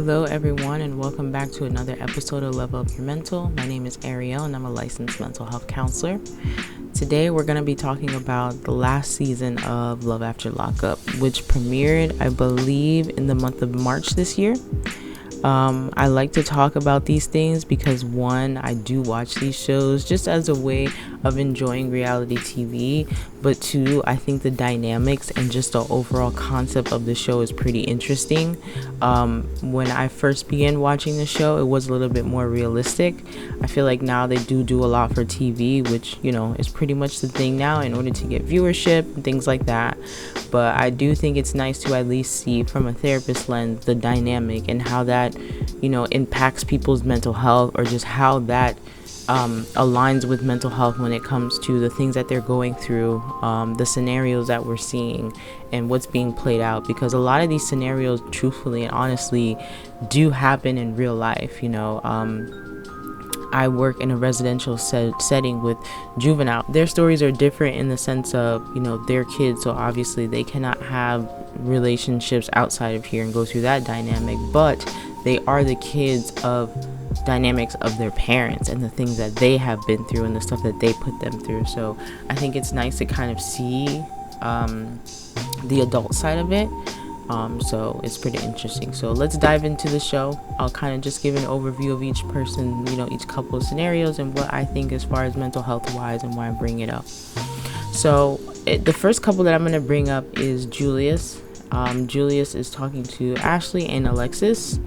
Hello, everyone, and welcome back to another episode of Love After Mental. My name is Ariel, and I'm a licensed mental health counselor. Today, we're going to be talking about the last season of Love After Lockup, which premiered, I believe, in the month of March this year. I like to talk about these things because, one, I do watch these shows just as a way of enjoying reality TV, but two, I think the dynamics and just the overall concept of the show is pretty interesting. When I first began watching the show, it was a little bit more realistic. I feel like now they do a lot for TV, which, is pretty much the thing now in order to get viewership and things like that. But I do think it's nice to at least see from a therapist lens the dynamic and how that, impacts people's mental health, or just how that aligns with mental health when it comes to the things that they're going through, the scenarios that we're seeing and what's being played out, because a lot of these scenarios, truthfully and honestly, do happen in real life. I work in a residential setting with juvenile. Their stories are different in the sense of, they're kids, so obviously they cannot have relationships outside of here and go through that dynamic, but they are the kids of dynamics of their parents and the things that they have been through and the stuff that they put them through. So I think it's nice to kind of see the adult side of it. So it's pretty interesting. So let's dive into the show. I'll kind of just give an overview of each person, each couple of scenarios and what I think as far as mental health wise and why I bring it up. So the first couple that I'm going to bring up is Julius. Julius is talking to Ashley and Alexis.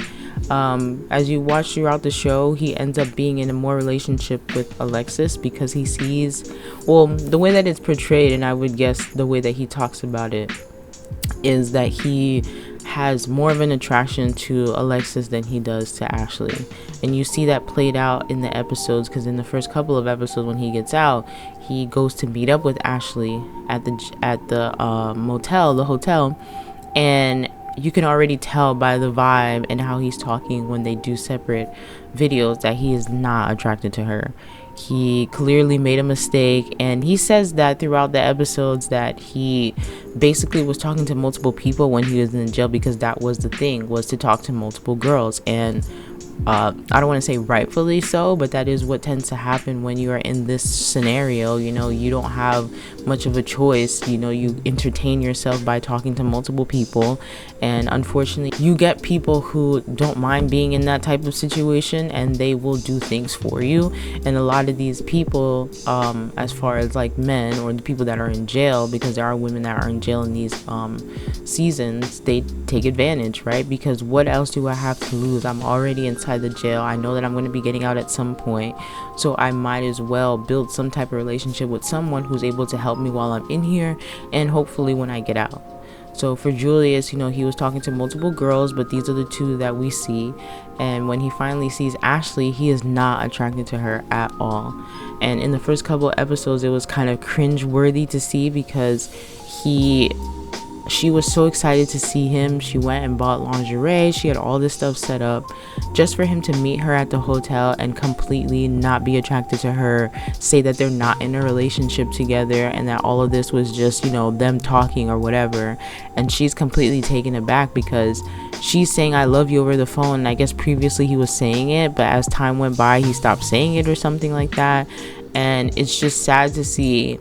As you watch throughout the show, he ends up being in a more relationship with Alexis because he sees, the way that it's portrayed, and I would guess the way that he talks about it, is that he has more of an attraction to Alexis than he does to Ashley. And you see that played out in the episodes, because in the first couple of episodes when he gets out, he goes to meet up with Ashley at the hotel, and you can already tell by the vibe and how he's talking when they do separate videos that he is not attracted to her. He clearly made a mistake, and he says that throughout the episodes that he basically was talking to multiple people when he was in jail, because that was the thing, was to talk to multiple girls. And I don't want to say rightfully so, but that is what tends to happen when you are in this scenario. You don't have much of a choice. You entertain yourself by talking to multiple people, and unfortunately you get people who don't mind being in that type of situation, and they will do things for you. And a lot of these people, as far as like men or the people that are in jail, because there are women that are in jail in these seasons, they take advantage, right? Because what else do I have to lose? I'm already inside the jail. I know that I'm going to be getting out at some point, so I might as well build some type of relationship with someone who's able to help me while I'm in here, and hopefully when I get out. So for Julius, he was talking to multiple girls, but these are the two that we see. And when he finally sees Ashley, he is not attracted to her at all. And in the first couple of episodes, it was kind of cringe-worthy to see, because she was so excited to see him. She went and bought lingerie. She had all this stuff set up just for him to meet her at the hotel and completely not be attracted to her, say that they're not in a relationship together, and that all of this was just, them talking or whatever. And she's completely taken aback because she's saying I love you over the phone. And I guess previously he was saying it, but as time went by, he stopped saying it or something like that. And it's just sad to see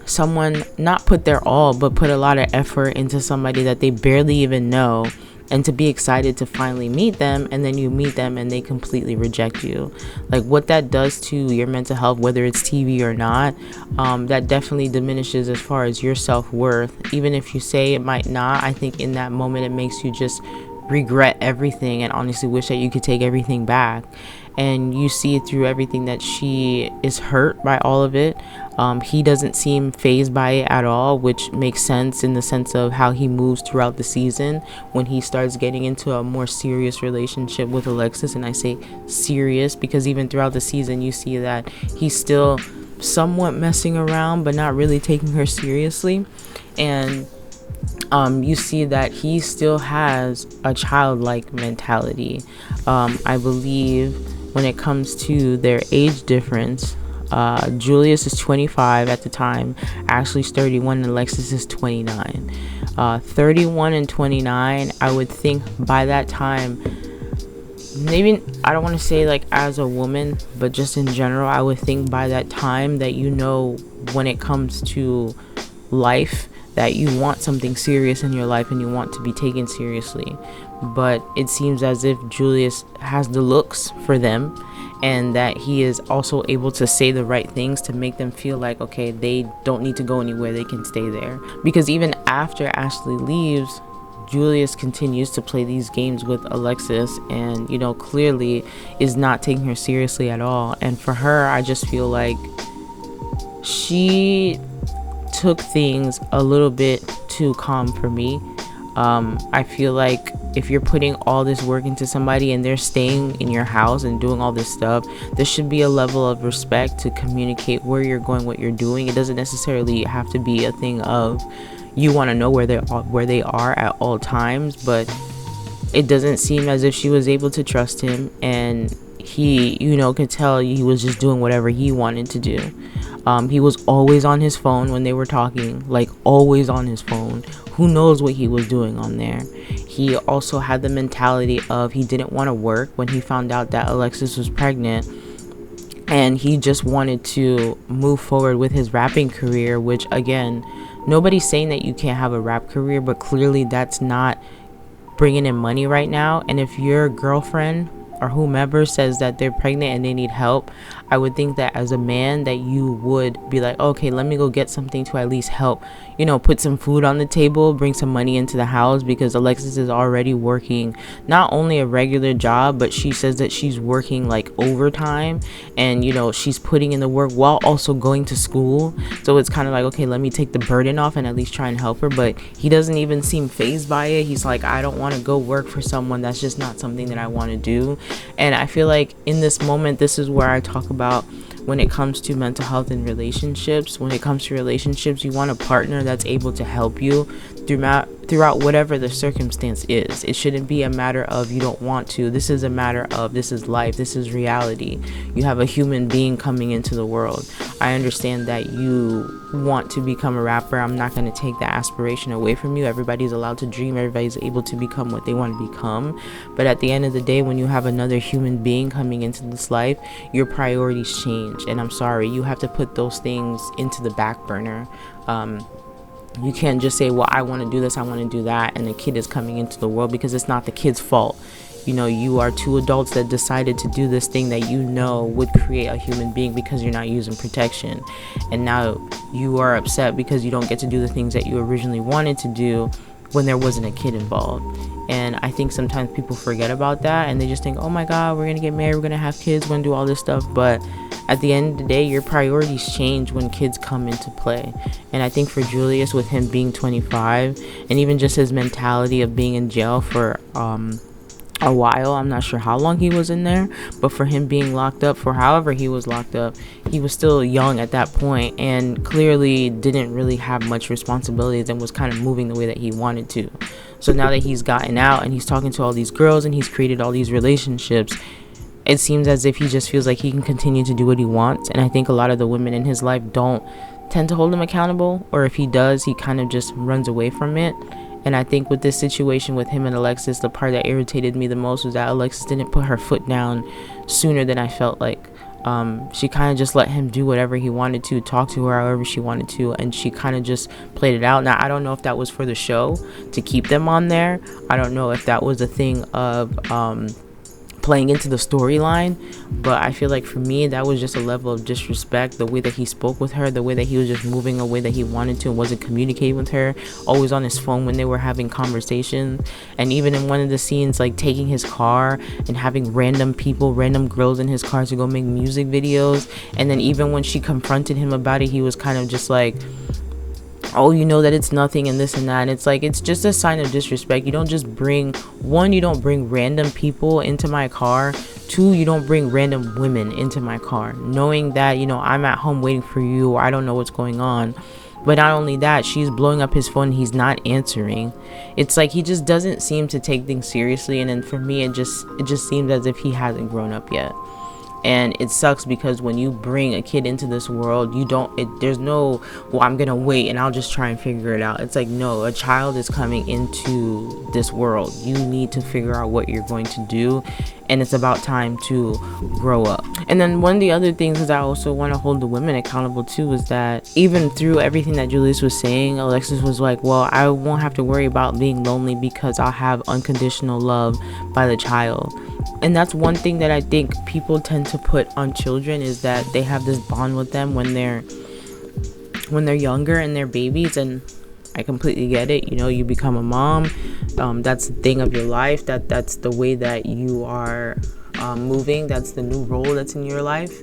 someone not put their all, but put a lot of effort into somebody that they barely even know, and to be excited to finally meet them, and then you meet them and they completely reject you. Like, what that does to your mental health, whether it's TV or not, that definitely diminishes as far as your self-worth. Even if you say it might not, I think in that moment it makes you just regret everything and honestly wish that you could take everything back. And you see it through everything that she is hurt by all of it. He doesn't seem fazed by it at all, which makes sense in the sense of how he moves throughout the season when he starts getting into a more serious relationship with Alexis. And I say serious because even throughout the season you see that he's still somewhat messing around but not really taking her seriously. And you see that he still has a childlike mentality. I believe when it comes to their age difference, Julius is 25 at the time, Ashley's 31, and Alexis is 29. 31 and 29, I would think by that time, maybe I don't want to say like as a woman, but just in general, I would think by that time that when it comes to life, that you want something serious in your life and you want to be taken seriously. But it seems as if Julius has the looks for them, and that he is also able to say the right things to make them feel like, okay, they don't need to go anywhere, they can stay there. Because even after Ashley leaves, Julius continues to play these games with Alexis, and clearly is not taking her seriously at all. And for her, I just feel like she took things a little bit too calm for me. I feel like if you're putting all this work into somebody and they're staying in your house and doing all this stuff, there should be a level of respect to communicate where you're going, what you're doing. It doesn't necessarily have to be a thing of you want to know where they are at all times, but it doesn't seem as if she was able to trust him, and he could tell he was just doing whatever he wanted to do. He was always on his phone when they were talking, like always on his phone. Who knows what he was doing on there. He also had the mentality of he didn't want to work when he found out that Alexis was pregnant, and he just wanted to move forward with his rapping career, which again, nobody's saying that you can't have a rap career, but clearly that's not bringing in money right now. And if your girlfriend or whomever says that they're pregnant and they need help, I would think that as a man that you would be like, okay, let me go get something to at least help, put some food on the table, bring some money into the house, because Alexis is already working not only a regular job, but she says that she's working like overtime, and she's putting in the work while also going to school. So it's kind of like, okay, let me take the burden off and at least try and help her. But he doesn't even seem fazed by it. He's like, I don't want to go work for someone. That's just not something that I want to do. And I feel like in this moment, this is where I talk about when it comes to mental health and relationships. When it comes to relationships, you want a partner that's able to help you throughout whatever the circumstance is. It shouldn't be a matter of you don't want to. This is a matter of this is life. This is reality. You have a human being coming into the world. I understand that you want to become a rapper. I'm not going to take that aspiration away from you. Everybody's allowed to dream. Everybody's able to become what they want to become. But at the end of the day, when you have another human being coming into this life, your priorities change. And I'm sorry, you have to put those things into the back burner. You can't just say, well, I want to do this, I want to do that, and the kid is coming into the world, because it's not the kid's fault. You are two adults that decided to do this thing that would create a human being, because you're not using protection. And now you are upset because you don't get to do the things that you originally wanted to do when there wasn't a kid involved. And I think sometimes people forget about that, and they just think, oh my God, we're going to get married, we're going to have kids, we're going to do all this stuff. But at the end of the day, your priorities change when kids come into play. And I think for Julius, with him being 25, and even just his mentality of being in jail for a while, I'm not sure how long he was in there, but for him being locked up for however he was locked up, he was still young at that point, and clearly didn't really have much responsibilities and was kind of moving the way that he wanted to. So now that he's gotten out and he's talking to all these girls and he's created all these relationships, it seems as if he just feels like he can continue to do what he wants. And I think a lot of the women in his life don't tend to hold him accountable, or if he does, he kind of just runs away from it. And I think with this situation with him and Alexis, the part that irritated me the most was that Alexis didn't put her foot down sooner than I felt like. She kind of just let him do whatever he wanted to, talk to her however she wanted to, and she kind of just played it out. Now, I don't know if that was for the show to keep them on there. I don't know if that was a thing of playing into the storyline, but I feel like for me, that was just a level of disrespect. The way that he spoke with her, the way that he was just moving a way that he wanted to and wasn't communicating with her, always on his phone when they were having conversations. And even in one of the scenes, like taking his car and having random girls in his car to go make music videos. And then even when she confronted him about it, he was kind of just like, oh, that it's nothing and this and that. And it's like, it's just a sign of disrespect. You don't just bring random people into my car. 2, you don't bring random women into my car, knowing that, I'm at home waiting for you, or I don't know what's going on. But not only that, she's blowing up his phone, he's not answering. It's like he just doesn't seem to take things seriously. And then for me, it just seems as if he hasn't grown up yet. And it sucks because when you bring a kid into this world, there's no, well, I'm gonna wait and I'll just try and figure it out. It's like, no, a child is coming into this world. You need to figure out what you're going to do, and it's about time to grow up. And then one of the other things that I also want to hold the women accountable to is that even through everything that Julius was saying, Alexis was like, well, I won't have to worry about being lonely because I'll have unconditional love by the child. And that's one thing that I think people tend to put on children, is that they have this bond with them when they're younger and they're babies. And I completely get it. You know, you become a mom, that's the thing of your life, that's the way that you are moving, that's the new role that's in your life.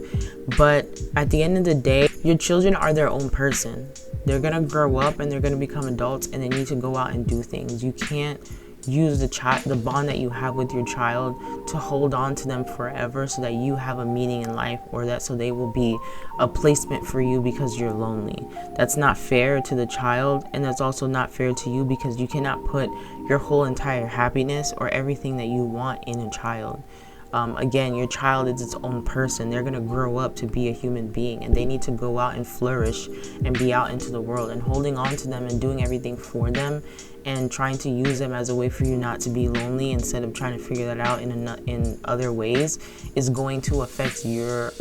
But at the end of the day, your children are their own person. They're gonna grow up and they're gonna become adults, and they need to go out and do things. You can't use the bond that you have with your child to hold on to them forever so that you have a meaning in life, or that so they will be a placement for you because you're lonely. That's not fair to the child, and that's also not fair to you, because you cannot put your whole entire happiness or everything that you want in a child. Again, your child is its own person. They're going to grow up to be a human being, and they need to go out and flourish and be out into the world. And holding on to them and doing everything for them and trying to use them as a way for you not to be lonely, instead of trying to figure that out in other ways, is going to affect your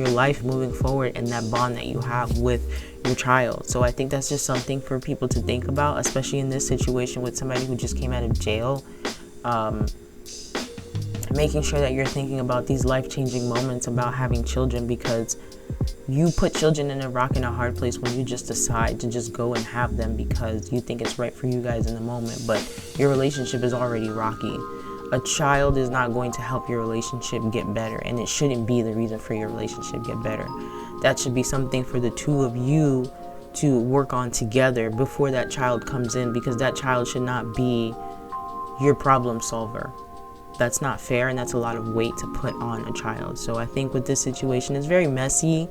life moving forward and that bond that you have with your child. So I think that's just something for people to think about, especially in this situation with somebody who just came out of jail. Making sure that you're thinking about these life-changing moments about having children, because you put children in a rock and a hard place when you just decide to just go and have them because you think it's right for you guys in the moment, but your relationship is already rocky. A child is not going to help your relationship get better, and it shouldn't be the reason for your relationship get better. That should be something for the two of you to work on together before that child comes in, because that child should not be your problem solver. That's not fair, and that's a lot of weight to put on a child. So I think with this situation, it's very messy.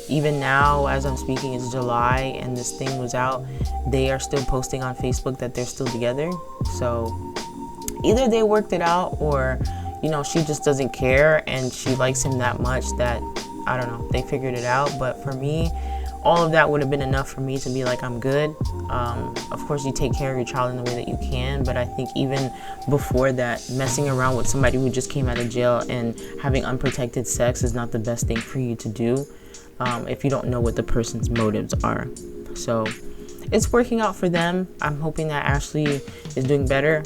Even now, as I'm speaking, it's July and this thing was out. They are still posting on Facebook that they're still together. So either they worked it out, or, you know, she just doesn't care and she likes him that much that, I don't know, they figured it out. But for me, all of that would have been enough for me to be like, I'm good. Of course, you take care of your child in the way that you can, but I think even before that, messing around with somebody who just came out of jail and having unprotected sex is not the best thing for you to do if you don't know what the person's motives are. So it's working out for them. I'm hoping that Ashley is doing better.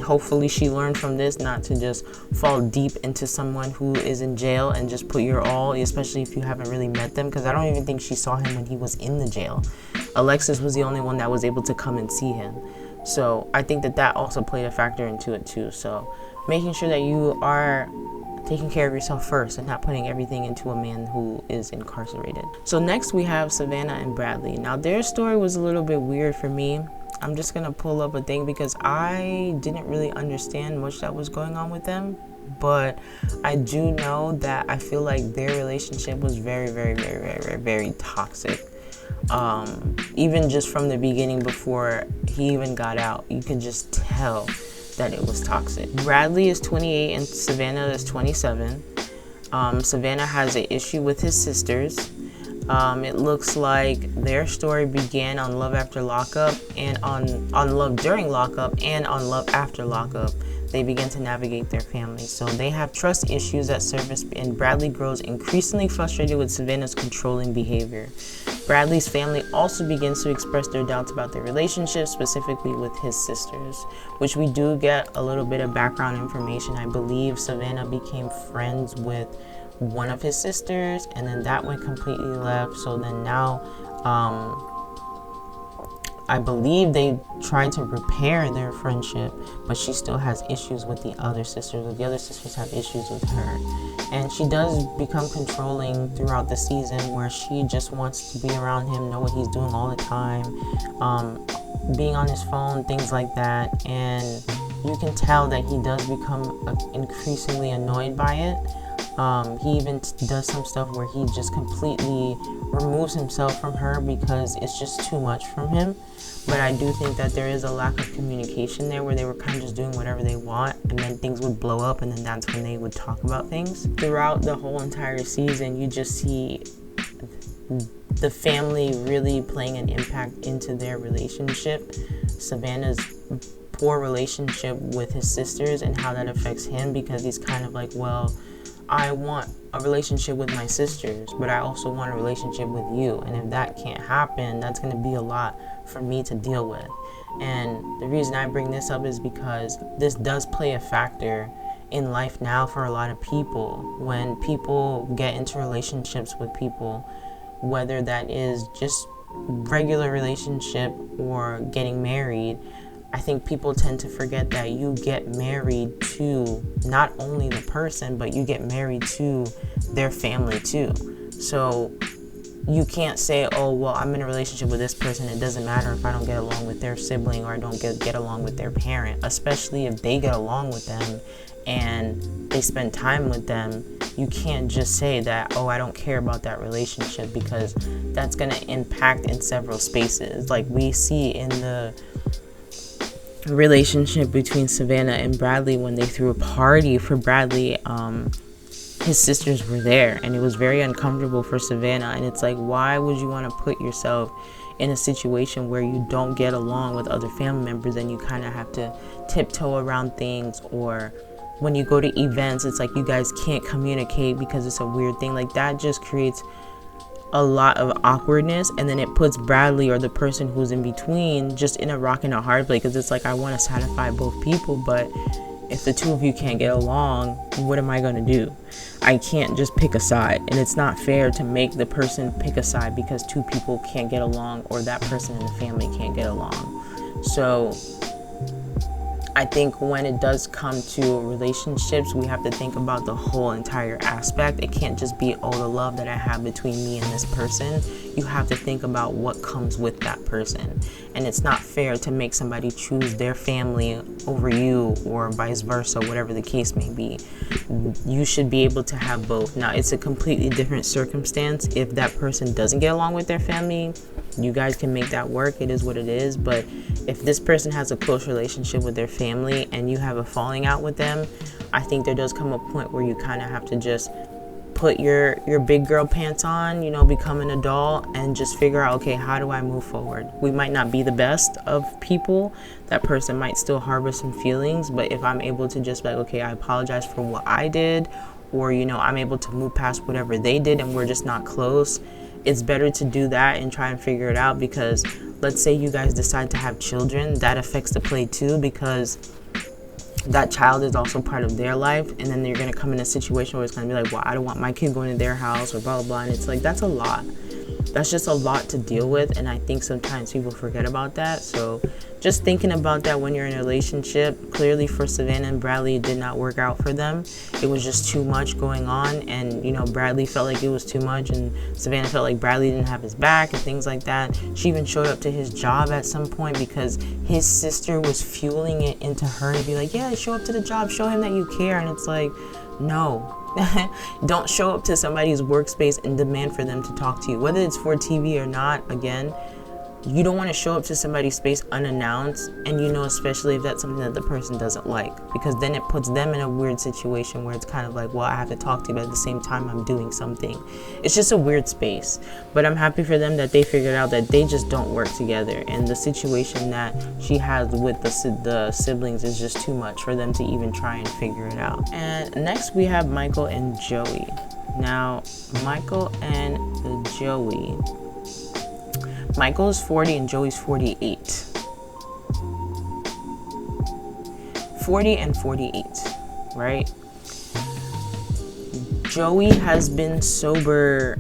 Hopefully she learned from this not to just fall deep into someone who is in jail and just put your all, especially if you haven't really met them, because I don't even think she saw him when he was in the jail. Alexis was the only one that was able to come and see him. So I think that also played a factor into it too. So making sure that you are taking care of yourself first and not putting everything into a man who is incarcerated. So next we have Savannah and Bradley. Now their story was a little bit weird for me. I'm just gonna pull up a thing because I didn't really understand much that was going on with them, but I do know that I feel like their relationship was very, very, very, very, very, very toxic. Even just from the beginning, before he even got out, you could just tell that it was toxic. Bradley is 28 and Savannah is 27. Savannah has an issue with his sisters. It looks like their story began on Love After Lockup and on Love During Lockup and on Love After Lockup. They begin to navigate their family. So they have trust issues that surface, and Bradley grows increasingly frustrated with Savannah's controlling behavior. Bradley's family also begins to express their doubts about their relationship, specifically with his sisters, which we do get a little bit of background information. I believe Savannah became friends with one of his sisters, and then that went completely left. So then now, I believe they tried to repair their friendship, but she still has issues with the other sisters. The other sisters have issues with her. And she does become controlling throughout the season, where she just wants to be around him, know what he's doing all the time, being on his phone, things like that. And you can tell that he does become increasingly annoyed by it. He even does some stuff where he just completely removes himself from her because it's just too much from him. But I do think that there is a lack of communication there, where they were kind of just doing whatever they want, and then things would blow up, and then that's when they would talk about things. Throughout the whole entire season, you just see the family really playing an impact into their relationship. Savannah's poor relationship with his sisters and how that affects him, because he's kind of like, well, I want a relationship with my sisters, but I also want a relationship with you, and if that can't happen, that's going to be a lot for me to deal with. And the reason I bring this up is because this does play a factor in life now for a lot of people. When people get into relationships with people, whether that is just regular relationship or getting married, I think people tend to forget that you get married to not only the person, but you get married to their family too. So you can't say, oh, well, I'm in a relationship with this person, it doesn't matter if I don't get along with their sibling or I don't get along with their parent, especially if they get along with them and they spend time with them. You can't just say that, oh, I don't care about that relationship, because that's going to impact in several spaces. Like we see in the relationship between Savannah and Bradley, when they threw a party for Bradley, his sisters were there, and it was very uncomfortable for Savannah. And it's like, why would you want to put yourself in a situation where you don't get along with other family members and you kind of have to tiptoe around things? Or when you go to events, it's like you guys can't communicate because it's a weird thing. Like that just creates a lot of awkwardness, and then it puts Bradley, or the person who's in between, just in a rock and a hard place, because it's like, I want to satisfy both people, but if the two of you can't get along, what am I going to do? I can't just pick a side, and it's not fair to make the person pick a side because two people can't get along, or that person in the family can't get along. So I think when it does come to relationships, we have to think about the whole entire aspect. It can't just be, oh, the love that I have between me and this person. You have to think about what comes with that person. And it's not fair to make somebody choose their family over you, or vice versa, whatever the case may be. You should be able to have both. Now, it's a completely different circumstance if that person doesn't get along with their family. You guys can make that work. It is what it is. But if this person has a close relationship with their family and you have a falling out with them, I think there does come a point where you kind of have to just put your big girl pants on, become an adult, and just figure out, okay, how do I move forward? We might not be the best of people. That person might still harbor some feelings, but if I'm able to just be like, okay, I apologize for what I did, or, I'm able to move past whatever they did and we're just not close, it's better to do that and try and figure it out. Because let's say you guys decide to have children, that affects the play too, because that child is also part of their life, and then you're going to come in a situation where it's going to be like, well, I don't want my kid going to their house, or blah blah blah, and it's like, that's a lot. That's just a lot to deal with, and I think sometimes people forget about that. So just thinking about that when you're in a relationship. Clearly for Savannah and Bradley, it did not work out for them. It was just too much going on, and Bradley felt like it was too much, and Savannah felt like Bradley didn't have his back and things like that. She even showed up to his job at some point because his sister was fueling it into her to be like, yeah, show up to the job, show him that you care. And it's like, no. Don't show up to somebody's workspace and demand for them to talk to you, whether it's for TV or not. Again, you don't want to show up to somebody's space unannounced, and especially if that's something that the person doesn't like, because then it puts them in a weird situation where it's kind of like, well, I have to talk to you, but at the same time I'm doing something. It's just a weird space. But I'm happy for them that they figured out that they just don't work together, and the situation that she has with the siblings is just too much for them to even try and figure it out. And next we have Michael and Joey. Now, Michael and Joey, Michael's 40 and Joey's 48. 40 and 48, right? Joey has been sober,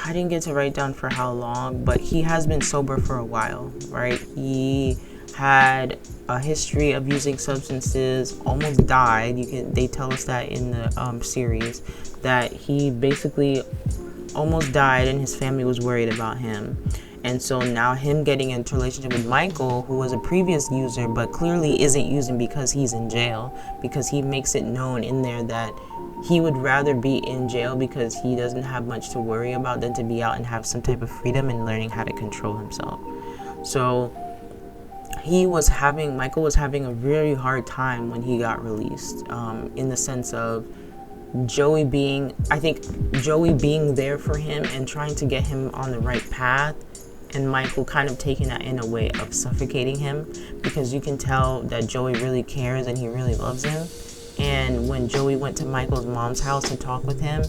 I didn't get to write down for how long, but he has been sober for a while, right? He had a history of using substances, almost died. They tell us that in the series, that he basically almost died and his family was worried about him. And so now him getting into a relationship with Michael, who was a previous user but clearly isn't using because he's in jail, because he makes it known in there that he would rather be in jail because he doesn't have much to worry about than to be out and have some type of freedom and learning how to control himself. So Michael was having a really hard time when he got released, in the sense of Joey being there for him and trying to get him on the right path, and Michael kind of taking that in a way of suffocating him, because you can tell that Joey really cares and he really loves him. And when Joey went to Michael's mom's house to talk with him,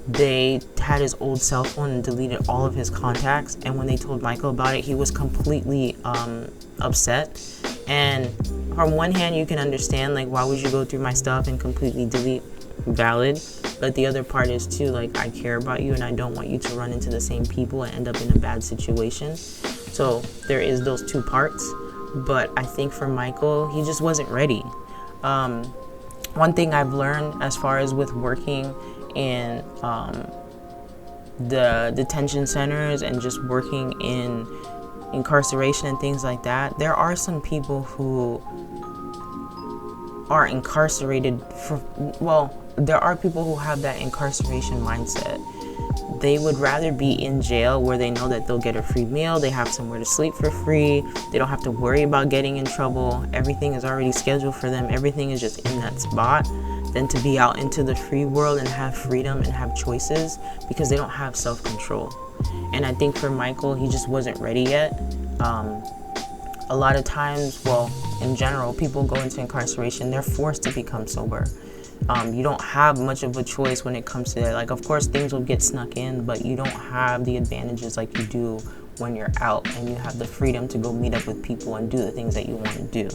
they had his old cell phone and deleted all of his contacts. And when they told Michael about it, he was completely upset. And from one hand, you can understand, like, why would you go through my stuff and completely delete? Valid. But the other part is too, like, I care about you and I don't want you to run into the same people and end up in a bad situation. So there is those two parts. But I think for Michael, he just wasn't ready. One thing I've learned as far as with working in the detention centers and just working in incarceration and things like that, there are some people who are incarcerated there are people who have that incarceration mindset. They would rather be in jail where they know that they'll get a free meal, they have somewhere to sleep for free, they don't have to worry about getting in trouble, everything is already scheduled for them, everything is just in that spot, than to be out into the free world and have freedom and have choices, because they don't have self-control. And I think for Michael, he just wasn't ready yet. A lot of times, in general, people go into incarceration, they're forced to become sober. You don't have much of a choice when it comes to that. Like, of course, things will get snuck in, but you don't have the advantages like you do when you're out and you have the freedom to go meet up with people and do the things that you want to do.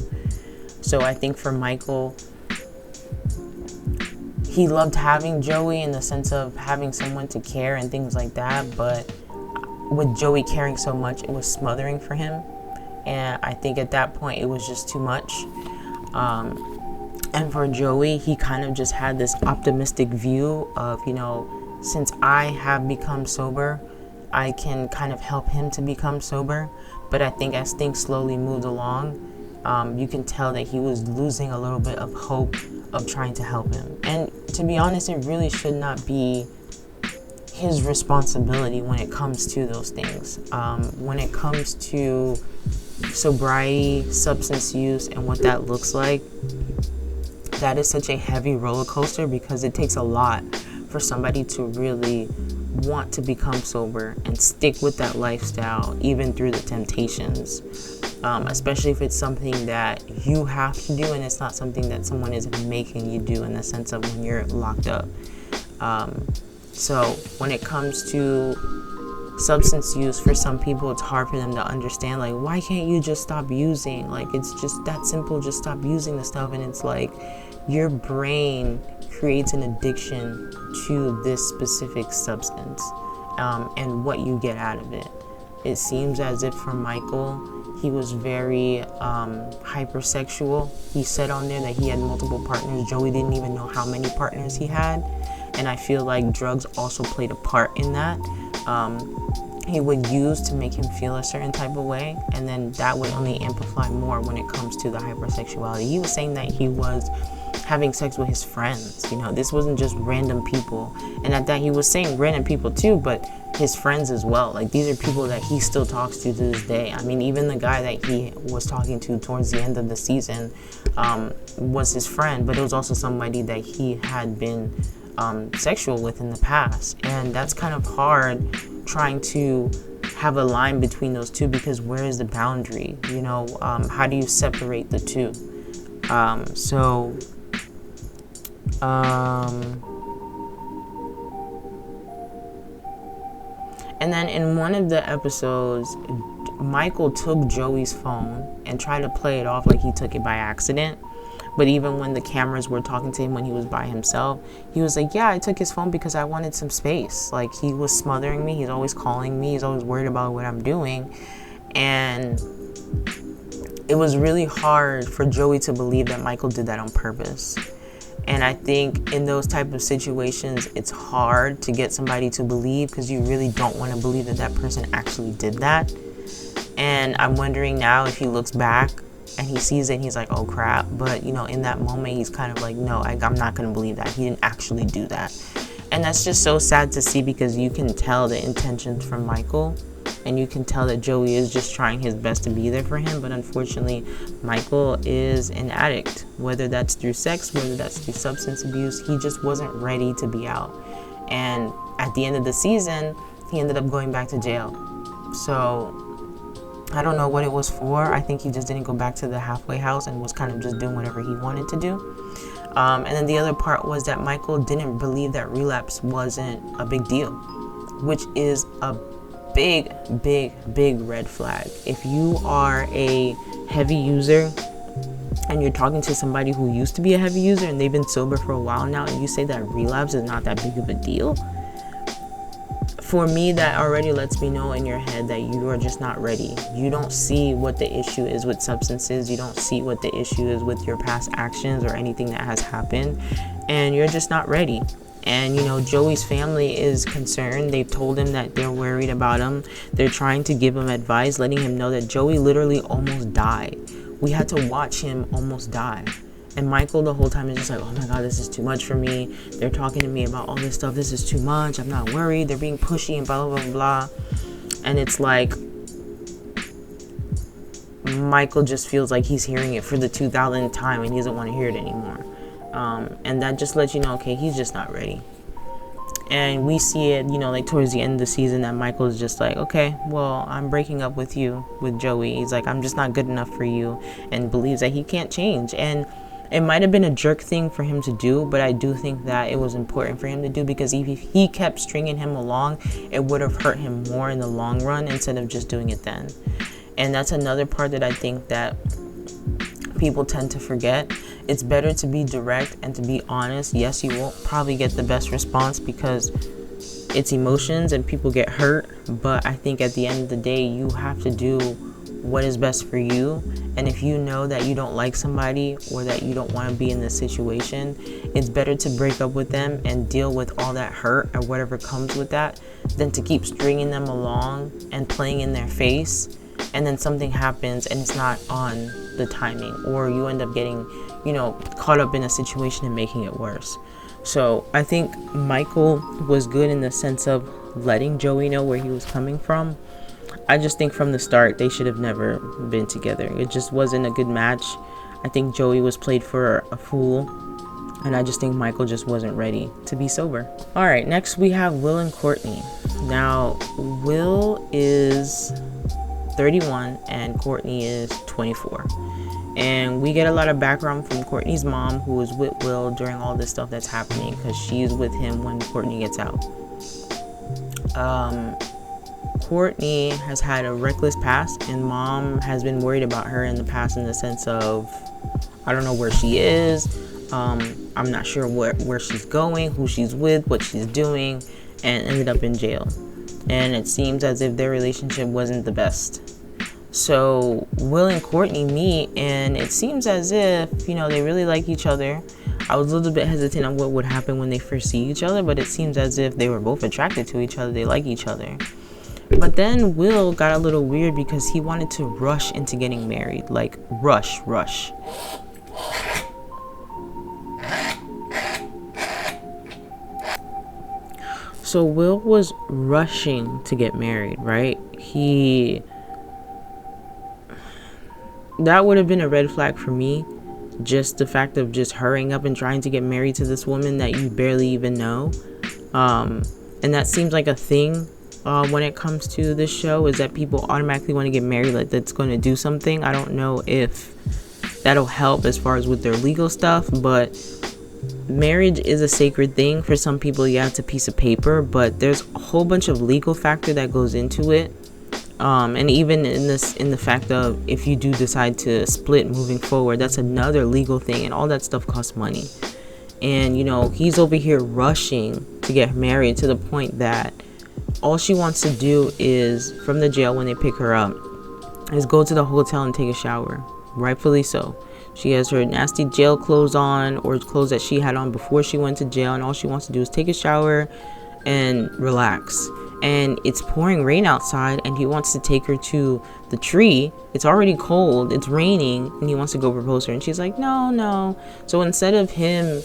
So I think for Michael, he loved having Joey in the sense of having someone to care and things like that, but with Joey caring so much, it was smothering for him. And I think at that point, it was just too much. And for Joey, he kind of just had this optimistic view of, since I have become sober, I can kind of help him to become sober. But I think as things slowly moved along, you can tell that he was losing a little bit of hope of trying to help him. And to be honest, it really should not be his responsibility when it comes to those things. When it comes to sobriety, substance use, and what that looks like, that is such a heavy roller coaster, because it takes a lot for somebody to really want to become sober and stick with that lifestyle even through the temptations, especially if it's something that you have to do and it's not something that someone is making you do, in the sense of when you're locked up. So when it comes to substance use, for some people it's hard for them to understand, like, why can't you just stop using? Like, it's just that simple, just stop using the stuff. And it's like, your brain creates an addiction to this specific substance, and what you get out of it. It seems as if for Michael, he was very hypersexual. He said on there that he had multiple partners. Joey didn't even know how many partners he had. And I feel like drugs also played a part in that. He would use to make him feel a certain type of way, and then that would only amplify more when it comes to the hypersexuality. He was saying that he was having sex with his friends. This wasn't just random people. And at that, he was saying random people too, but his friends as well. Like, these are people that he still talks to this day. I mean, even the guy that he was talking to towards the end of the season was his friend, but it was also somebody that he had been sexual with in the past. And that's kind of hard, trying to have a line between those two, because where is the boundary? How do you separate the two? And then in one of the episodes, Michael took Joey's phone and tried to play it off like he took it by accident. But even when the cameras were talking to him when he was by himself, he was like, yeah, I took his phone because I wanted some space. Like, he was smothering me. He's always calling me. He's always worried about what I'm doing. And it was really hard for Joey to believe that Michael did that on purpose. And I think in those type of situations, it's hard to get somebody to believe, because you really don't want to believe that that person actually did that. And I'm wondering now if he looks back and he sees it and he's like, oh crap. But, you know, in that moment, he's kind of like, no, I'm not going to believe that. He didn't actually do that. And that's just so sad to see, because you can tell the intentions from Michael. And you can tell that Joey is just trying his best to be there for him. But unfortunately, Michael is an addict. Whether that's through sex, whether that's through substance abuse, he just wasn't ready to be out. And at the end of the season, he ended up going back to jail. So I don't know what it was for. I think he just didn't go back to the halfway house and was kind of just doing whatever he wanted to do. And then the other part was that Michael didn't believe that relapse wasn't a big deal, which is a big red flag. If you are a heavy user and you're talking to somebody who used to be a heavy user and they've been sober for a while now, and you say that relapse is not that big of a deal, for me, that already lets me know in your head that you are just not ready. You don't see what the issue is with substances. You don't see what the issue is with your past actions or anything that has happened, and you're just not ready. And, you know, Joey's family is concerned. They've told him that they're worried about him. They're trying to give him advice, letting him know that Joey literally almost died. We had to watch him almost die. And Michael the whole time is just like, oh my God, this is too much for me. They're talking to me about all this stuff. This is too much. I'm not worried. They're being pushy and blah, blah, blah, blah. And it's like, Michael just feels like he's hearing it for the 2000th time and he doesn't want to hear it anymore. And that just lets you know, okay, he's just not ready. And we see it, you know, like towards the end of the season, that Michael is just like, okay, well, I'm breaking up with you, with Joey. He's like, I'm just not good enough for you, and believes that he can't change. And it might have been a jerk thing for him to do, but I do think that it was important for him to do, because if he kept stringing him along, it would have hurt him more in the long run instead of just doing it then. And that's another part that I think that people tend to forget. It's better to be direct and to be honest. Yes, you won't probably get the best response because it's emotions and people get hurt, but I think at the end of the day, you have to do what is best for you. And if you know that you don't like somebody or that you don't want to be in this situation, it's better to break up with them and deal with all that hurt or whatever comes with that than to keep stringing them along and playing in their face, and then something happens and it's not on the timing, or you end up getting, you know, caught up in a situation and making it worse. So I think Michael was good in the sense of letting Joey know where he was coming from. I just think from the start they should have never been together. It just wasn't a good match. I think Joey was played for a fool, and I just think Michael just wasn't ready to be sober. All right, next we have Will and Courtney. Now, Will is 31 and Courtney is 24. And we get a lot of background from Courtney's mom, who is with Will during all this stuff that's happening, because she's with him when Courtney gets out. Courtney has had a reckless past, and mom has been worried about her in the past, in the sense of, I don't know where she is. I'm not sure where she's going, who she's with, what she's doing, and ended up in jail. And it seems as if their relationship wasn't the best. So Will and Courtney meet, and it seems as if, you know, they really like each other. I was a little bit hesitant on what would happen when they first see each other, but it seems as if they were both attracted to each other. They like each other. But then Will got a little weird because he wanted to rush into getting married. Like, rush. So Will was rushing to get married, right? That would have been a red flag for me. Just the fact of just hurrying up and trying to get married to this woman that you barely even know. And that seems like a thing when it comes to this show, is that people automatically want to get married, like that's going to do something. I don't know if that'll help as far as with their legal stuff, but marriage is a sacred thing. For some people, yeah, it's a piece of paper, but there's a whole bunch of legal factor that goes into it. And even in the fact of, if you do decide to split moving forward, that's another legal thing, and all that stuff costs money. And, you know, he's over here rushing to get married to the point that all she wants to do is, from the jail when they pick her up, is go to the hotel and take a shower. Rightfully so. She has her nasty jail clothes on, or clothes that she had on before she went to jail, and all she wants to do is take a shower and relax. And it's pouring rain outside, and he wants to take her to the tree. It's already cold, it's raining, and he wants to go propose to her, and she's like, no. So instead of him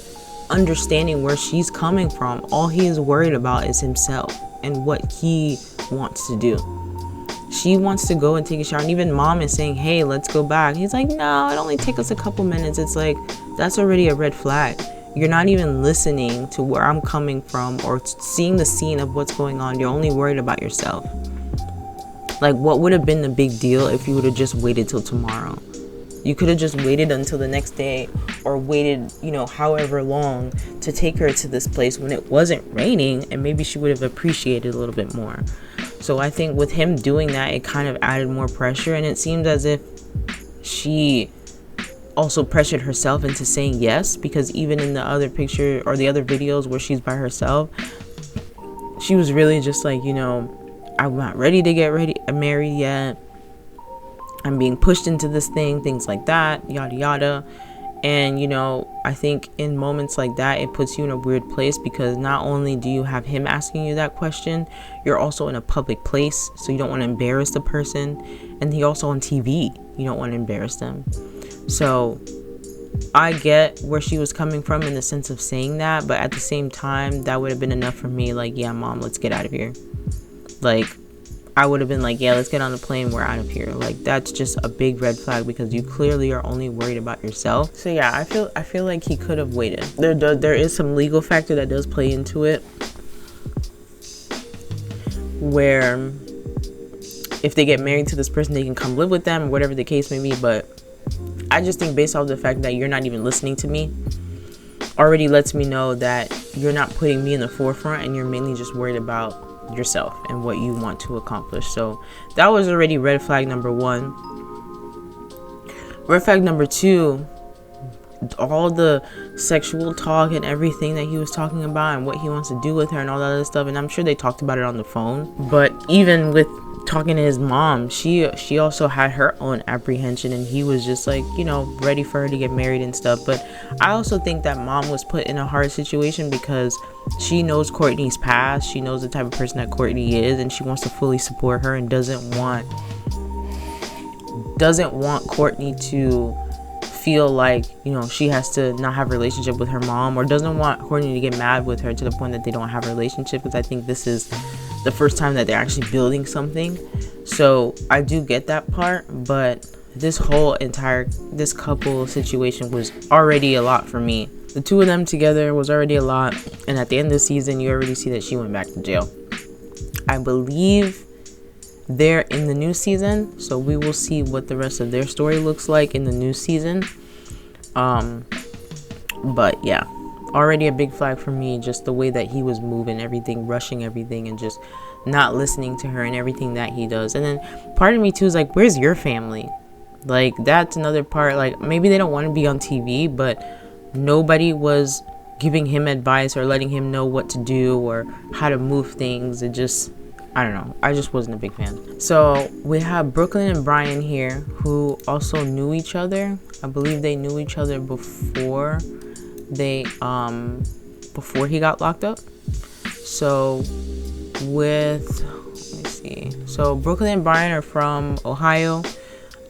understanding where she's coming from, all he is worried about is himself and what he wants to do. She wants to go and take a shower, and even mom is saying, hey, let's go back. He's like, no, it only take us a couple minutes. It's like, that's already a red flag. You're not even listening to where I'm coming from or seeing the scene of what's going on. You're only worried about yourself. Like, what would have been the big deal if you would have just waited till tomorrow? You could have just waited until the next day, or waited, however long, to take her to this place when it wasn't raining, and maybe she would have appreciated a little bit more. So I think with him doing that, it kind of added more pressure, and it seems as if she also pressured herself into saying yes, because even in the other picture or the other videos where she's by herself, she was really just like, I'm not ready to get married yet. I'm being pushed into this thing, things like that, yada yada. And I think in moments like that, it puts you in a weird place, because not only do you have him asking you that question, you're also in a public place, so you don't want to embarrass the person, and he also on TV, you don't want to embarrass them. So I get where she was coming from in the sense of saying that, but at the same time, that would have been enough for me. Like, yeah, mom, let's get out of here. Like, I would have been like, yeah, let's get on the plane, we're out of here. Like, that's just a big red flag, because you clearly are only worried about yourself. So yeah, I feel like he could have waited. There is some legal factor that does play into it, where if they get married to this person, they can come live with them, whatever the case may be. But I just think, based off the fact that you're not even listening to me, already lets me know that you're not putting me in the forefront, and you're mainly just worried about yourself and what you want to accomplish. So that was already red flag number 1. Red flag number 2, all the sexual talk and everything that he was talking about, and what he wants to do with her and all that other stuff. And I'm sure they talked about it on the phone, but even with talking to his mom, she also had her own apprehension, and he was just like, ready for her to get married and stuff. But I also think that mom was put in a hard situation, because she knows Courtney's past, she knows the type of person that Courtney is, and she wants to fully support her, and doesn't want Courtney to feel like, she has to not have a relationship with her mom, or doesn't want Courtney to get mad with her to the point that they don't have a relationship, because I think this is the first time that they're actually building something. So I do get that part, but this couple situation was already a lot for me. The two of them together was already a lot, and at the end of the season, you already see that she went back to jail. I believe they're in the new season, so we will see what the rest of their story looks like in the new season. But yeah, already a big flag for me, just the way that he was moving everything, rushing everything, and just not listening to her and everything that he does. And then part of me too is like, where's your family? Like, that's another part. Like, maybe they don't want to be on TV, but nobody was giving him advice or letting him know what to do or how to move things. It just, I don't know, I just wasn't a big fan. So we have Brooklyn and Brian here, who also knew each other. I believe they knew each other before he got locked up. So so Brooklyn and Brian are from Ohio.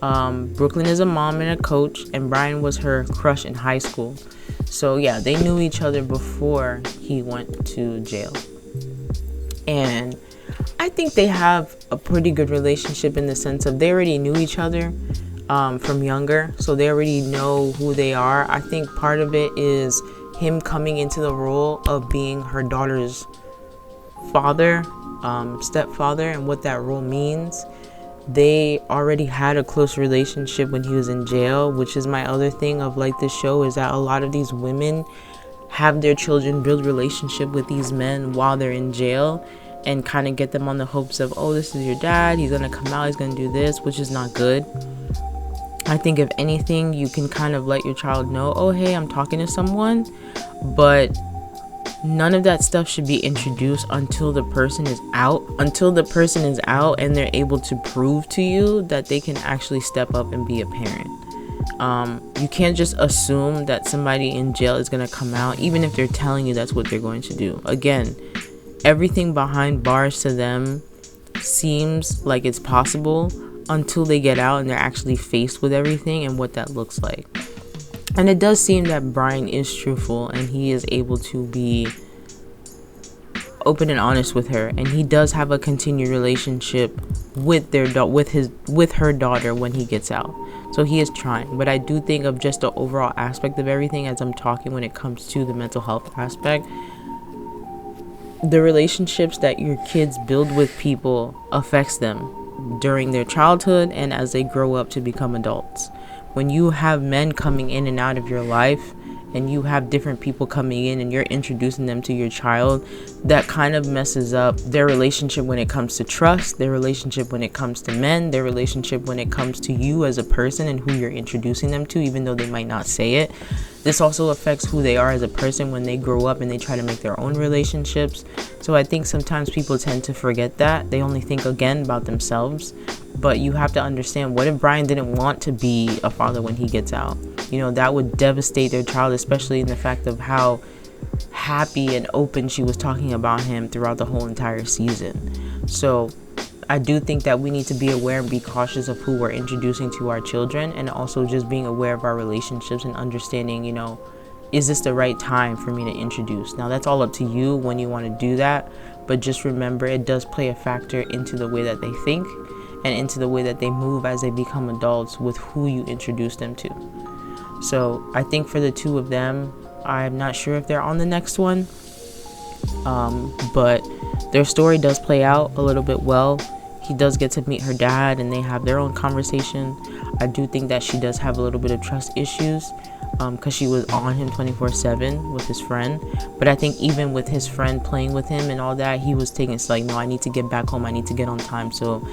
Brooklyn is a mom and a coach, and Brian was her crush in high school. So yeah, they knew each other before he went to jail. And I think they have a pretty good relationship, in the sense of they already knew each other from younger, so they already know who they are. I think part of it is him coming into the role of being her daughter's father, stepfather, and what that role means. They already had a close relationship when he was in jail, which is my other thing of like this show, is that a lot of these women have their children build relationship with these men while they're in jail, and kind of get them on the hopes of, oh, this is your dad, he's gonna come out, he's gonna do this, which is not good. I think if anything, you can kind of let your child know, oh, hey, I'm talking to someone, but none of that stuff should be introduced until the person is out. Until the person is out and they're able to prove to you that they can actually step up and be a parent. You can't just assume that somebody in jail is going to come out, even if they're telling you that's what they're going to do. Again, everything behind bars to them seems like it's possible until they get out and they're actually faced with everything and what that looks like. And it does seem that Brian is truthful and he is able to be open and honest with her, and he does have a continued relationship with her daughter when he gets out. So he is trying, but I do think of just the overall aspect of everything as I'm talking when it comes to the mental health aspect. The relationships that your kids build with people affects them during their childhood and as they grow up to become adults. When you have men coming in and out of your life, and you have different people coming in and you're introducing them to your child, that kind of messes up their relationship when it comes to trust, their relationship when it comes to men, their relationship when it comes to you as a person and who you're introducing them to, even though they might not say it. This also affects who they are as a person when they grow up and they try to make their own relationships. So I think sometimes people tend to forget that. They only think again about themselves. But you have to understand, what if Brian didn't want to be a father when he gets out? You know, that would devastate their child, especially in the fact of how happy and open she was talking about him throughout the whole entire season. So I do think that we need to be aware and be cautious of who we're introducing to our children, and also just being aware of our relationships and understanding, you know, is this the right time for me to introduce? Now, that's all up to you when you want to do that, but just remember, it does play a factor into the way that they think and into the way that they move as they become adults with who you introduce them to. So I think for the two of them, I'm not sure if they're on the next one, but their story does play out a little bit well. He does get to meet her dad and they have their own conversation. I do think that she does have a little bit of trust issues because she was on him 24/7 with his friend. But I think even with his friend playing with him and all that, he was taking, it's like, no, I need to get back home, I need to get on time. So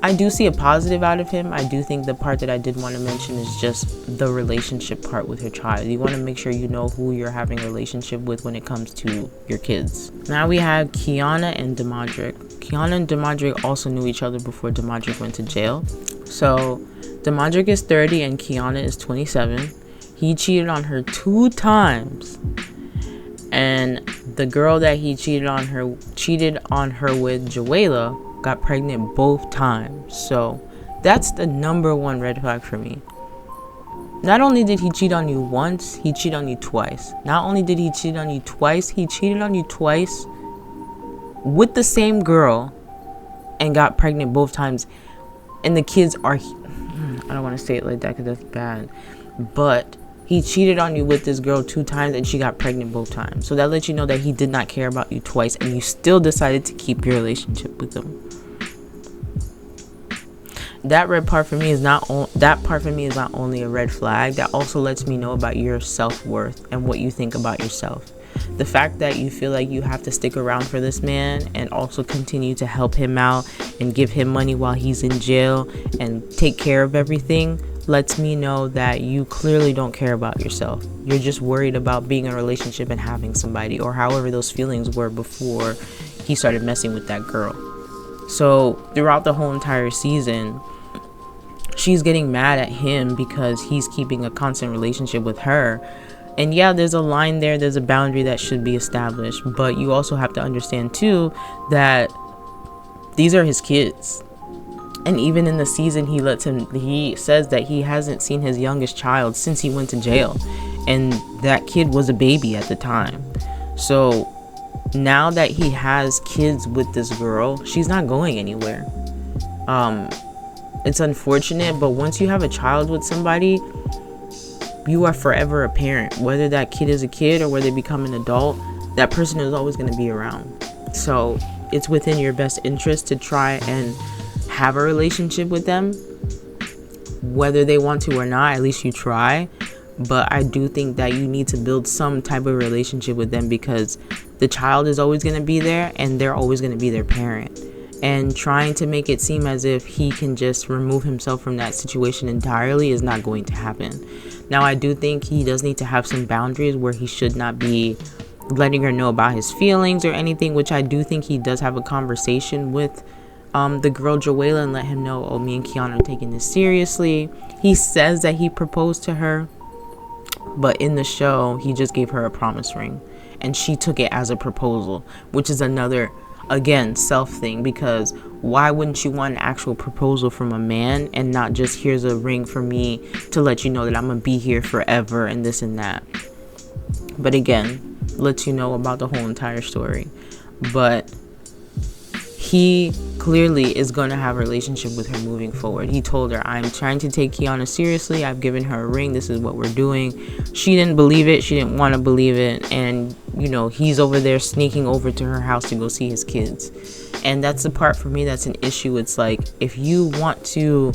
I do see a positive out of him. I do think the part that I did want to mention is just the relationship part with your child. You want to make sure you know who you're having a relationship with when it comes to your kids. Now we have Kiana and Demadrick. Kiana and Demadrick also knew each other before Demadrick went to jail. So Demadrick is 30 and Kiana is 27. He cheated on her 2 times. And the girl that he cheated on her with, Joella, got pregnant both times. So that's the number one red flag for me. Not only did he cheat on you once, he cheated on you twice. Not only did he cheat on you twice, he cheated on you twice with the same girl and got pregnant both times. And the kids are, I don't want to say it like that because that's bad, but he cheated on you with this girl 2 times and she got pregnant both times. So that lets you know that he did not care about you twice and you still decided to keep your relationship with him. That part for me is not only a red flag. That also lets me know about your self-worth and what you think about yourself. The fact that you feel like you have to stick around for this man and also continue to help him out and give him money while he's in jail and take care of everything lets me know that you clearly don't care about yourself. You're just worried about being in a relationship and having somebody, or however those feelings were before he started messing with that girl. So throughout the whole entire season, she's getting mad at him because he's keeping a constant relationship with her. And yeah, there's a line there, there's a boundary that should be established, but you also have to understand too that these are his kids. And even in the season, he says that he hasn't seen his youngest child since he went to jail, and that kid was a baby at the time. So now that he has kids with this girl, she's not going anywhere. It's unfortunate, but once you have a child with somebody, you are forever a parent. Whether that kid is a kid or whether they become an adult, that person is always going to be around. So it's within your best interest to try and have a relationship with them, whether they want to or not. At least you try. But I do think that you need to build some type of relationship with them, because the child is always going to be there and they're always going to be their parent. And trying to make it seem as if he can just remove himself from that situation entirely is not going to happen. Now, I do think he does need to have some boundaries where he should not be letting her know about his feelings or anything, which I do think he does have a conversation with the girl Joellen let him know, oh, me and Kiana are taking this seriously. He says that he proposed to her, but in the show, he just gave her a promise ring. And she took it as a proposal, which is another, again, self thing. Because why wouldn't you want an actual proposal from a man and not just, here's a ring for me to let you know that I'm going to be here forever and this and that. But again, lets you know about the whole entire story. But he clearly is going to have a relationship with her moving forward. He told her, I'm trying to take Kiana seriously. I've given her a ring. This is what we're doing. She didn't believe it. She didn't want to believe it. And, he's over there sneaking over to her house to go see his kids. And that's the part for me that's an issue. It's like, if you want to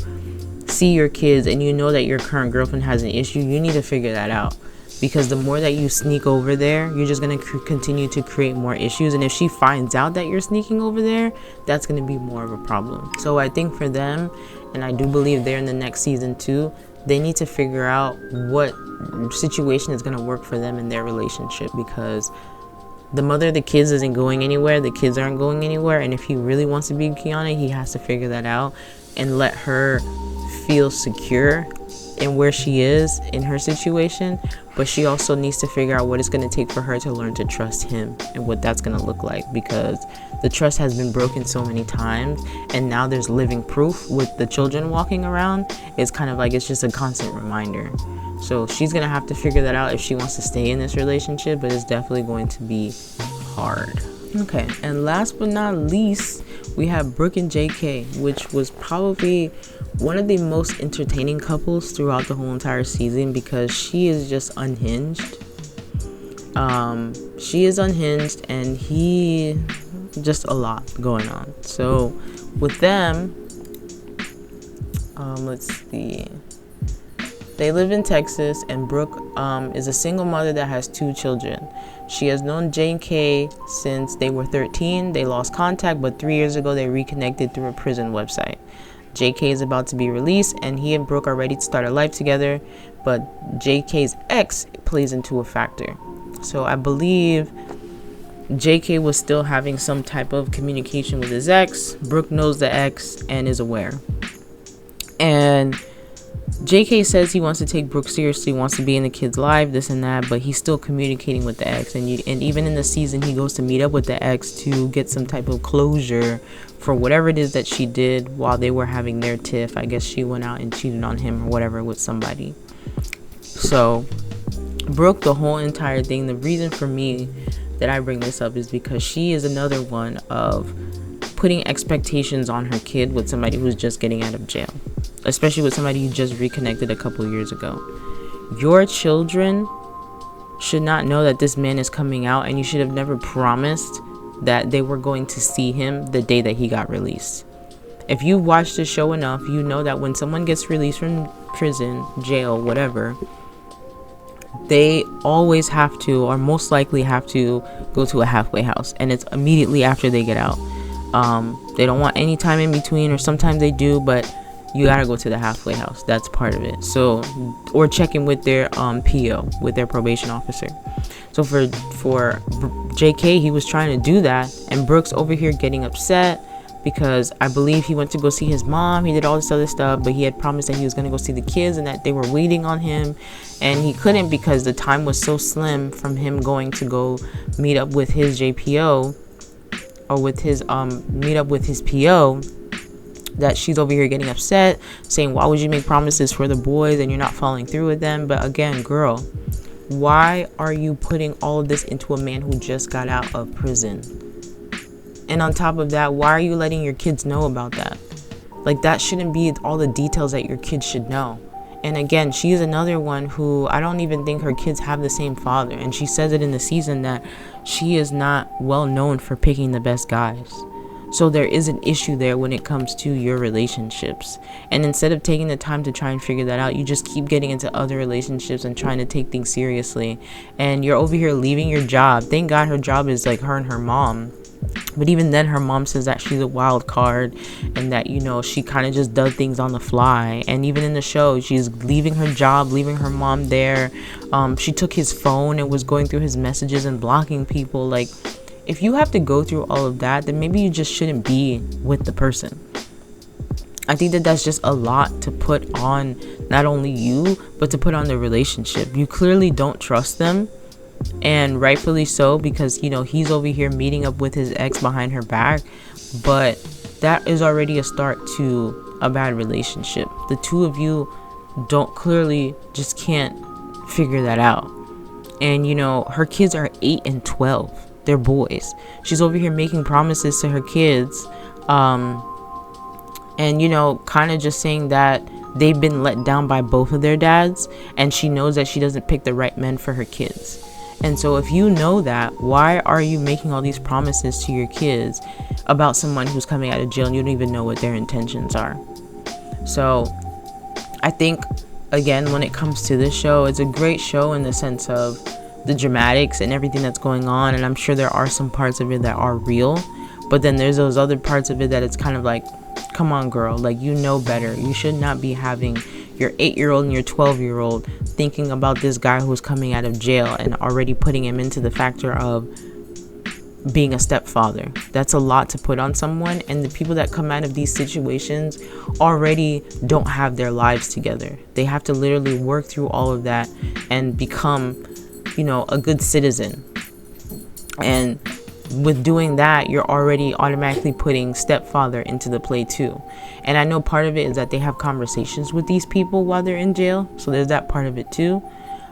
see your kids and you know that your current girlfriend has an issue, you need to figure that out. Because the more that you sneak over there, you're just going to continue to create more issues. And if she finds out that you're sneaking over there, that's going to be more of a problem. So I think for them, and I do believe they're in the next season too, they need to figure out what situation is going to work for them in their relationship. Because the mother of the kids isn't going anywhere. The kids aren't going anywhere. And if he really wants to be Kiana, he has to figure that out and let her feel secure in where she is in her situation. But she also needs to figure out what it's going to take for her to learn to trust him and what that's going to look like, because the trust has been broken so many times, and now there's living proof with the children walking around. It's kind of like it's just a constant reminder. So she's going to have to figure that out if she wants to stay in this relationship, but it's definitely going to be hard. Okay, and last but not least, we have Brooke and JK, which was probably one of the most entertaining couples throughout the whole entire season, because she is just unhinged. She is unhinged, and he just a lot going on. So with them, let's see. They live in Texas, and Brooke is a single mother that has 2 children. She has known JK since they were 13. They lost contact, but 3 years ago they reconnected through a prison website. JK is about to be released, and he and Brooke are ready to start a life together, but JK's ex plays into a factor. So I believe JK was still having some type of communication with his ex. Brooke knows the ex and is aware. And JK says he wants to take Brooke seriously, wants to be in the kid's life, this and that, but he's still communicating with the ex. And even in the season, he goes to meet up with the ex to get some type of closure for whatever it is that she did while they were having their tiff. I guess she went out and cheated on him or whatever with somebody. So Brooke, the whole entire thing, the reason for me that I bring this up is because she is another one of putting expectations on her kid with somebody who's just getting out of jail, especially with somebody you just reconnected a couple years ago. Your children should not know that this man is coming out, and you should have never promised that they were going to see him the day that he got released. If you watch the show enough, you know that when someone gets released from prison, jail, whatever, they always have to, or most likely have to, go to a halfway house, and it's immediately after they get out. They don't want any time in between, or sometimes they do, but you gotta go to the halfway house. That's part of it. So, or check in with their PO, with their probation officer. So for JK, he was trying to do that, and Brooks over here getting upset because I believe he went to go see his mom. He did all this other stuff, but he had promised that he was going to go see the kids and that they were waiting on him, and he couldn't because the time was so slim from him going to go meet up with his JPO, or with his meet up with his PO, that she's over here getting upset, saying, why would you make promises for the boys and you're not following through with them? But again, girl, why are you putting all of this into a man who just got out of prison? And on top of that, why are you letting your kids know about that? Like, that shouldn't be all the details that your kids should know. And again, she's another one who I don't even think her kids have the same father. And she says it in the season that she is not well known for picking the best guys. So there is an issue there when it comes to your relationships. And instead of taking the time to try and figure that out, you just keep getting into other relationships and trying to take things seriously. And you're over here leaving your job. Thank God her job is like her and her mom. But even then, her mom says that she's a wild card and that, you know, she kind of just does things on the fly. And even in the show, she's leaving her job, leaving her mom there. She took his phone and was going through his messages and blocking people. Like, if you have to go through all of that, then maybe you just shouldn't be with the person. I think that that's just a lot to put on not only you, but to put on the relationship. You clearly don't trust them, and rightfully so, because he's over here meeting up with his ex behind her back. But that is already a start to a bad relationship. The two of you just can't figure that out. And her kids are 8 and 12. They're boys. She's over here making promises to her kids, and kind of just saying that they've been let down by both of their dads, and she knows that she doesn't pick the right men for her kids. And so if you know that, why are you making all these promises to your kids about someone who's coming out of jail and you don't even know what their intentions are? So I think, again, when it comes to this show, it's a great show in the sense of the dramatics and everything that's going on, and I'm sure there are some parts of it that are real, but then there's those other parts of it that it's kind of like, come on, girl, like, you know better. You should not be having your 8-year-old and your 12-year-old thinking about this guy who's coming out of jail and already putting him into the factor of being a stepfather. That's a lot to put on someone, and the people that come out of these situations already don't have their lives together. They have to literally work through all of that and become a good citizen. And with doing that, you're already automatically putting stepfather into the play too. And I know part of it is that they have conversations with these people while they're in jail, so there's that part of it too.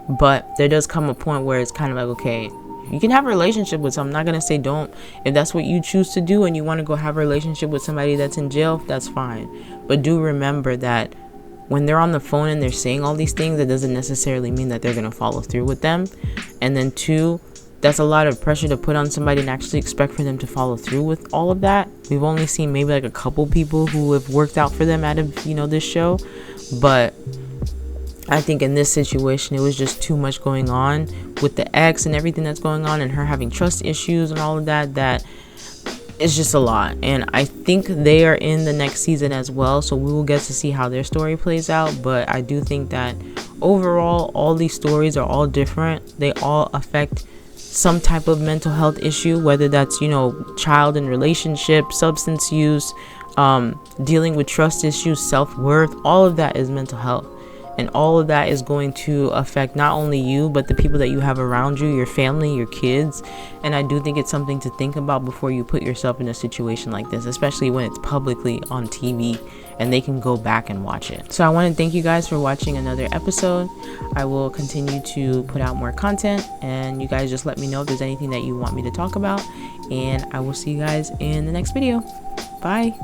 But there does come a point where it's kind of like, okay, you can have a relationship with someone. I'm not gonna say don't. If that's what you choose to do and you want to go have a relationship with somebody that's in jail, that's fine. But do remember that when they're on the phone and they're saying all these things, that doesn't necessarily mean that they're going to follow through with them. And then 2, that's a lot of pressure to put on somebody and actually expect for them to follow through with all of that. We've only seen maybe like a couple people who have worked out for them out of, this show. But I think in this situation, it was just too much going on with the ex and everything that's going on, and her having trust issues and all of that, that it's just a lot. And I think they are in the next season as well, so we will get to see how their story plays out. But I do think that overall, all these stories are all different. They all affect some type of mental health issue, whether that's child and relationship, substance use, dealing with trust issues, self-worth. All of that is mental health. And all of that is going to affect not only you, but the people that you have around you, your family, your kids. And I do think it's something to think about before you put yourself in a situation like this, especially when it's publicly on TV and they can go back and watch it. So I want to thank you guys for watching another episode. I will continue to put out more content, and you guys just let me know if there's anything that you want me to talk about. And I will see you guys in the next video. Bye.